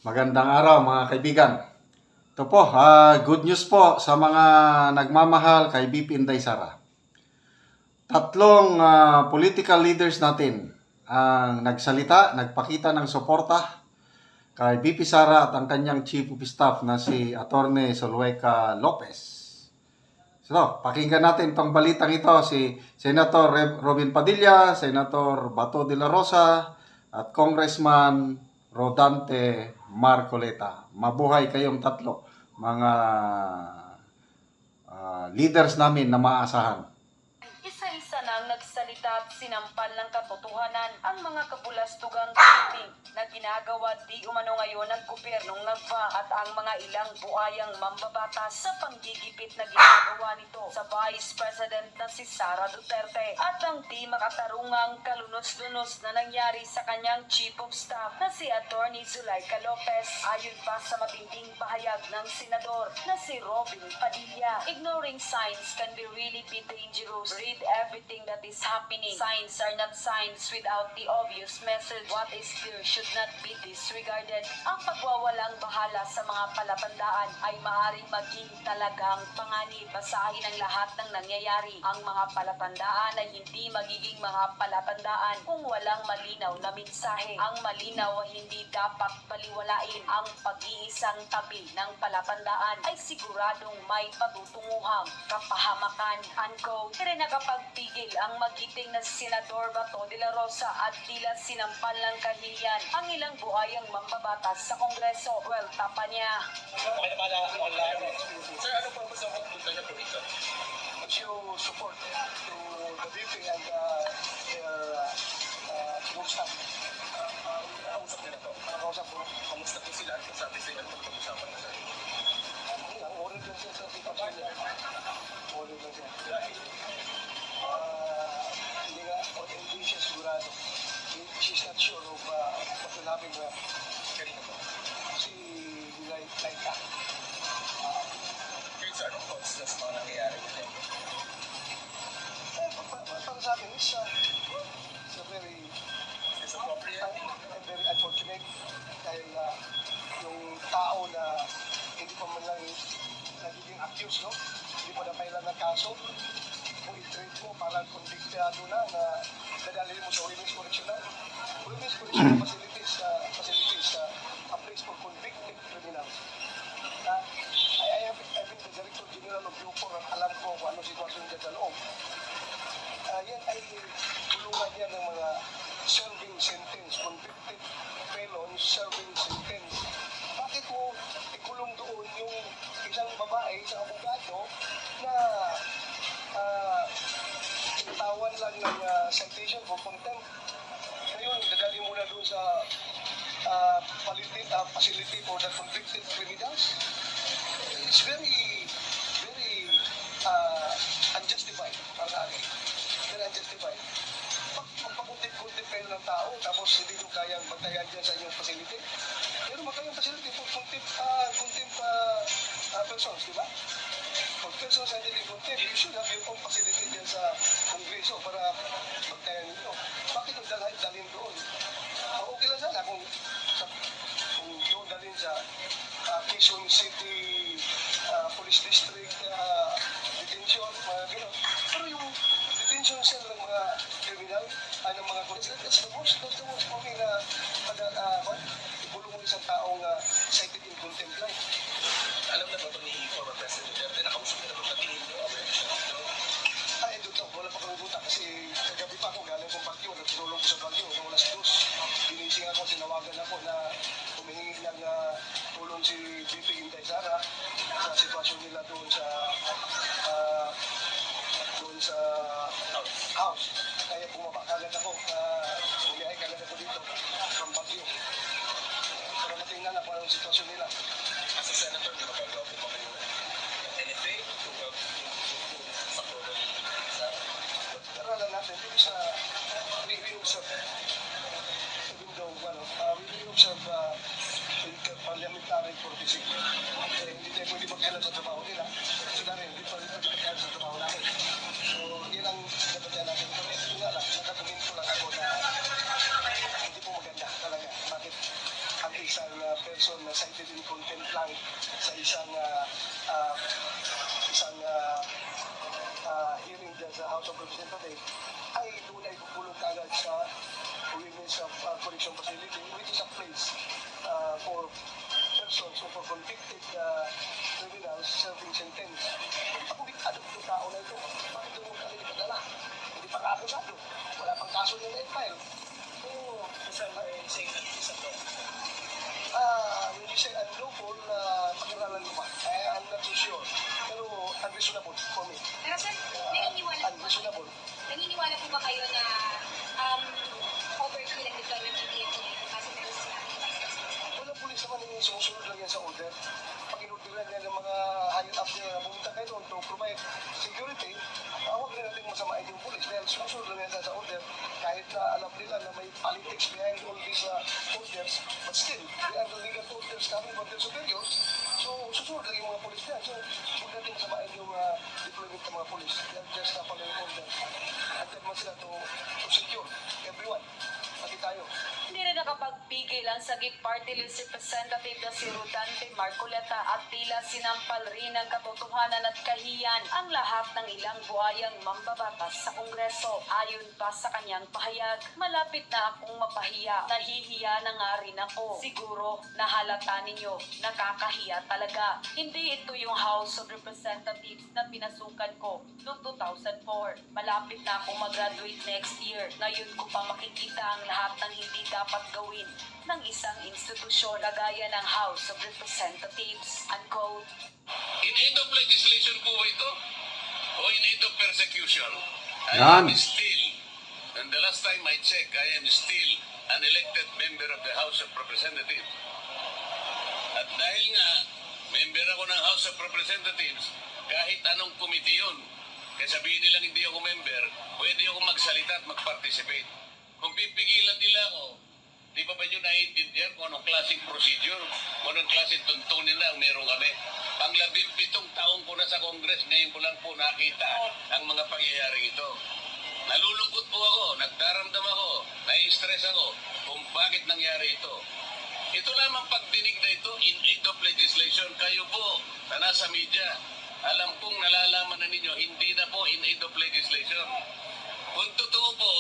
Magandang araw mga kaibigan. Ito po, good news po sa mga nagmamahal kay BP Inday Sara. Tatlong political leaders natin ang nagsalita, nagpakita ng suporta kay BP Sara at ang kanyang Chief of Staff na si Atty. Zulueta Lopez. So, pakinggan natin itong balitang ito, si Senator Robin Padilla, Senator Bato de la Rosa, at Congressman Rodante Marcoleta. Mabuhay kayong tatlo, mga leaders namin na maasahan. Isa-isa nang nagsalita at sinampal ng katotohanan ang mga kabulastugang tipping na ginagawa di umano ngayon ng gobyernong NAGVA at ang mga ilang buayang mambabatas sa panggigipit na ginagawa nito sa Vice President na si Sara Duterte at ang di makatarungang kalunos-lunos na nangyari sa kanyang Chief of Staff na si Atty. Zulueta Lopez. Ayon pa sa matinding pahayag ng senador na si Robin Padilla, ignoring signs can be really be dangerous. Read everything that is happening. Signs are not signs without the obvious message. What is clear should not be disregarded. Ang pagwawalang bahala sa mga palapandaan ay maaaring maging talagang panganib. Basahin ang lahat ng nangyayari. Ang mga palapandaan ay hindi magiging mga palapandaan kung walang malinaw na mensahe. Ang malinaw ay hindi dapat baliwalain. Ang pag-iisang tabi ng palapandaan ay siguradong may patutunguhang kapahamakan. Unquote. Pero nakapagpigil ang magiting na Senador Bato de la Rosa at tila sinampal ng kahilian ang ilang buhayang mambabatas sa Kongreso. Well, tapa niya. Okay naman online. Sir, ano po ang pagpunta niyo po dito? Show support to the BP and their group staff. Nakausap niyo na po. Nakausap po. Kamusta po sila? Ano sabi sa inyo ang pag-usapan na sir? Ang worried lang siya sa sitwasyon niya. Worried lang siya. Dahil, Hindi siya sigurado. She's not sure of what will happen to her. kanina po. Si Laika. Kaya sir, anong thoughts na sa mga nangyayari niyo? Para sa akin, it's a very Is appropriate? very unfortunate dahil yung tao na hindi pa man lang nagiging accused, no? Hindi pa na kailan ng kaso, kung i-treat mo parang kondiktado na dadalhin mo sa women's correctional. Women's correctional facilities a place for convicted criminals. I've been the Director General of UPOR at alam ko kung ano sitwasyon dyan sa loob. Yan ay tulungan yan ng mga serving sentence, convicted felons serving sentence. Bakit mo ikulong doon yung isang babae, isang abogado na tawan lang ng citation for contempt? Ngayon, dadali mo na doon sa facility for the convicted criminals. It's very, very unjustified para sa akin. Very unjustified. Pagpapuntit-puntit kayo ng tao, tapos hindi nyo kayang magtayan dyan sa inyong facility. Pero magkayang facility for contempt persons, di ba? For persons and hindi contempt, you should have your own facility dyan sa Kongreso para magtayan nyo. Bakit yung dalhin doon? Okay lang sana kung doon dalhin sa Quezon City Police District detention, mga gano'n. Pero yung detention cell ng mga criminal, ng mga police, that's the worst for me na ikulong mo isang taong cited in contempt lang. Alam na ba ito ni former President Duterte? Nakausap niyo na ba patingin niyo? Aware siya dito? Ay, doon wala pa kami buta kasi kagabi pa ako galing kong Baguio, nagtulong ko sa Baguio noong alas 2. Ginising ako, tinawagan ako na humihingi ng tulong si BP Inday Sara sa sitwasyon nila doon sa house. Kaya bumaba kagad ako, bumiyahe kagad ako dito from Baguio. Para matingnan na kung anong sitwasyon nila. As a senator, nakapagawa po ba kayo anything sa program sa Aralan natin, dito sa we observe interparliamentary courtesy. Hindi tayo pwede mag-alam sa trabaho nila. Sila rin, hindi pa rin pwede mag-alam sa trabaho namin. So, yun ang dapat natin. Ito nga lang, nakatumingin ko lang ako na hindi po maganda talaga. Bakit ang isang person na cited in contempt lang sa isang hearing dyan sa House of Representatives, ay doon ay pupulong kaagad sa Women's Correction Facility, which is a place for persons who for convicted criminals serving sentence. Abuktado yung tao na ito. Bakit doon mo kami ipadala? Hindi pa kaabusado. Wala pang kaso yung na-file. So, when you say unlawful, pag-aralan ko pa. I'm not so sure. Pero unreasonable for me. Pero sir, Unreasonable. naniniwala po ba kayo na overkill ang deployment ng DFO ngayon kasi meron sila Walang pulis naman yung sumusunod lang yan sa order. Pag inorderan yan ng mga higher up na pumunta kayo doon to provide security, huwag na natin masamain yung pulis dahil sumusunod lang yan sa order kahit na alam nila na may politics behind all these orders, but still, they are the legal orders coming from their superiors. So, susunod lang yung mga pulis dyan. So, huwag natin masamain yung deployment ng mga pulis. They are just following order. At naman sila to secure everyone. Pati tayo. Hindi rin nakapagpigil ang Sagip Party List Representative na si Rodante Marcoleta at tila sinampal rin ng katotohanan at kahiyan ang lahat ng ilang buhayang mambabatas sa Kongreso. Ayon pa sa kanyang pahayag, malapit na akong mapahiya. Nahihiya na nga rin ako. Siguro nahalata ninyo, nakakahiya talaga. Hindi ito yung House of Representatives na pinasukan ko noong 2004. Malapit na akong mag-graduate next year. Ngayon ko pa makikita ang lahat ng hindi dapat gawin ng isang institusyon kagaya ng House of Representatives. Unquote. In aid of legislation po ba ito? O in aid of persecution? I Yan. am still, and the last time I checked, I am still an elected member of the House of Representatives. At dahil nga, member ako ng House of Representatives, kahit anong committee yun, kaya sabihin nilang hindi ako member, pwede ako magsalita at mag-participate. Kung pipigilan nila ako, di ba ba nyo naiintindihan kung anong klaseng procedure, kung anong klaseng tuntunin na ang meron kami? Pang 17 taong ko na sa Congress, ngayon ko lang po nakita ang mga pangyayari ito. Nalulungkot po ako, nagdaramdam ako, nai-stress ako kung bakit nangyari ito. Ito lamang pagdinig na ito in aid of legislation. Kayo po na nasa media, alam kong nalalaman na ninyo, hindi na po in aid of legislation. Kung totoo po,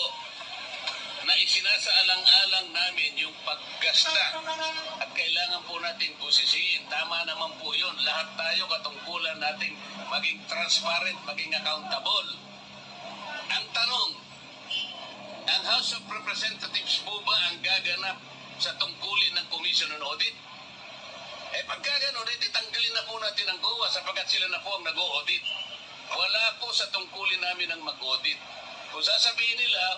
na isinasaalang-alang namin yung paggasta at kailangan po natin busisiin. Tama naman po yun. Lahat tayo katungkulan nating maging transparent, maging accountable. Ang tanong, ang House of Representatives po ba ang gaganap sa tungkulin ng Commission on Audit? Pagka gano'n, tanggalin na po natin ang GOA sapagkat sila na po ang nag-audit. Wala po sa tungkulin namin ang mag-audit. Kung sasabihin nila,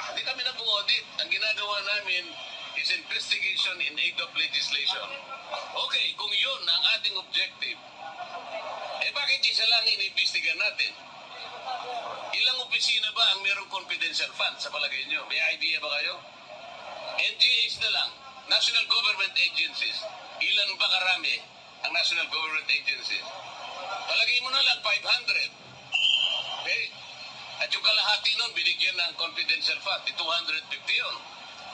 hindi kami nag-audit. Ang ginagawa namin is investigation in aid of legislation. Okay, kung yun ang ating objective, bakit isa lang iniimbestigan natin? Ilang opisina ba ang merong confidential fund sa palagay nyo? May idea ba kayo? NGAs na lang, National Government Agencies. Ilan ba karami ang National Government Agencies? Palagay mo na lang 500. Okay? At yung kalahati nun, binigyan ng confidential fund, 250 yun.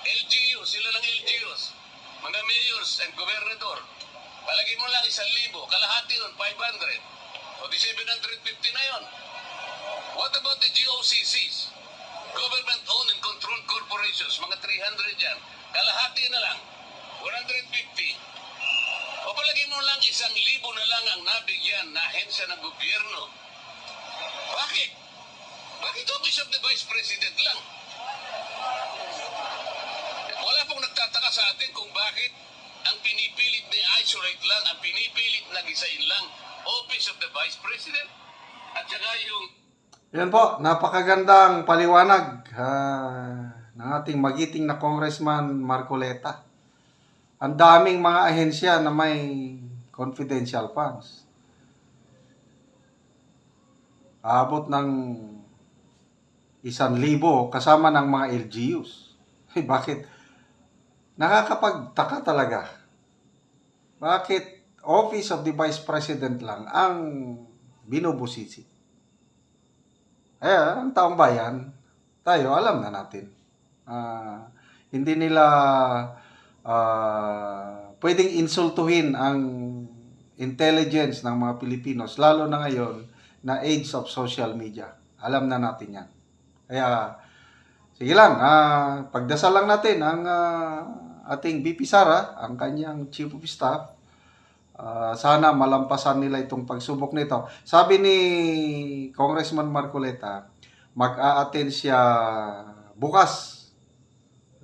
LGUs, sila lang LGUs. Mga mayors and gobernador. Palagay mo lang 1,000, kalahati nun, 500. O di 750 na yun. What about the GOCCs? Government-owned and controlled corporations, mga 300 yan. Kalahati na lang, 150. O palagay mo lang 1,000 na lang ang nabigyan na ahensya ng gobyerno. Bakit? Bakit Office of the Vice President lang? Wala pong nagtataka sa atin kung bakit ang pinipilit na isolate lang, ang pinipilit na gisain lang, Office of the Vice President. At saka yung... Yan po, napakagandang paliwanag ng ating magiting na Congressman Marcoleta. Ang daming mga ahensya na may confidential funds. Aabot ng 1,000 kasama ng mga LGUs. Bakit? Nakakapagtaka talaga. Bakit Office of the Vice President lang ang binubusisi? Ang taong bayan, tayo, alam na natin. Hindi nila pwedeng insultuhin ang intelligence ng mga Pilipinos, lalo na ngayon na age of social media. Alam na natin yan. Kaya, sige lang, pagdasal lang natin ang ating VP Sara, ang kanyang Chief of Staff. Sana malampasan nila itong pagsubok nito. Sabi ni Congressman Marcoleta, mag-a-attend siya bukas,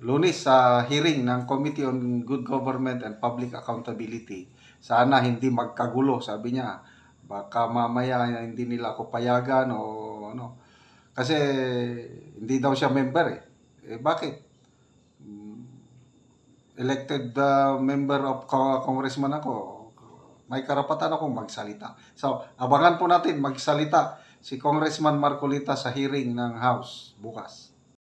Lunes, sa hearing ng Committee on Good Government and Public Accountability. Sana hindi magkagulo, sabi niya. Baka mamaya hindi nila ako payagan o ano. Kasi hindi daw siya member eh. Bakit? Elected member of congressman ako. May karapatan akong magsalita. So, abangan po natin magsalita si Congressman Marcoleta sa hearing ng House bukas.